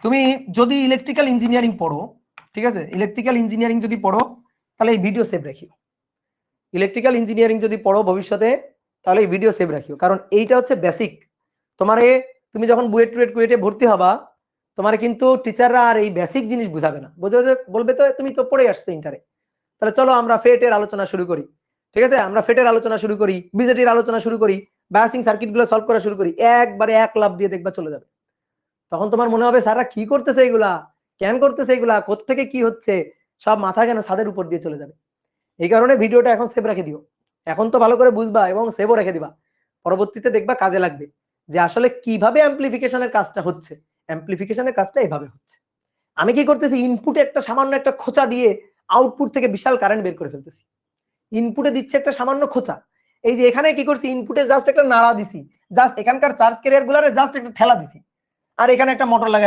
তুমি যদি electrical engineering পড়ো, ঠিক আছে, ইলেকট্রিক্যাল ইঞ্জিনিয়ারিং যদি পড়ো তাহলে এই ভিডিও সেভ রাখিও। ইলেকট্রিক্যাল ইঞ্জিনিয়ারিং যদি পড়ো ভবিষ্যতে তাহলে এই ভিডিও সেভ রাখিও, কারণ এইটা হচ্ছে বেসিক। তোমারে তুমি যখন বুয়েট টুয়েট কুয়েটে ভর্তি হবা, তোমার কিন্তু টিচাররা আর এই বেসিক জিনিস বুঝাবে না, বলবে তো তুমি তো পড়ে আসছো ইন্টারে। তাহলে চলো আমরা ফেটের আলোচনা শুরু করি, ঠিক আছে, আমরা ফেটের আলোচনা শুরু করি, বিজেটির আলোচনা শুরু করি, বায়াসিং সার্কিট গুলো সলভ করা শুরু করি, একবারে এক লাভ দিয়ে দেখবা চলে যাবে। তখন তোমার মনে হবে স্যাররা কি করতেছে এগুলা, কেন করতেছে এগুলা, কোত্থেকে কি হচ্ছে, সব মাথা কেন ছাদের উপর দিয়ে চলে যাবে। এই কারণে ভিডিওটা এখন সেভ রেখে দিও, এখন তো ভালো করে বুঝবা এবং সেভও রেখে দিবা, পরবর্তীতে দেখবা কাজে লাগবে যে আসলে কিভাবে অ্যাম্পলিফিকেশনের কাজটা হচ্ছে। অ্যাম্পলিফিকেশনের কাজটা এভাবে হচ্ছে। আমি কি করতেছি, ইনপুটে একটা সামান্য একটা খোঁচা দিয়ে আউটপুট থেকে বিশাল কারেন্ট বের করে ফেলতেছি। ইনপুটে দিচ্ছে একটা সামান্য খোঁচা, এই যে এখানে কি করছি, ইনপুটে জাস্ট একটা নাড়া দিছি, জাস্ট এখানকার চার্জ ক্যারিয়ার গুলারে জাস্ট একটা ঠেলা দিছি, আর এখানে একটা মোটর লাগাই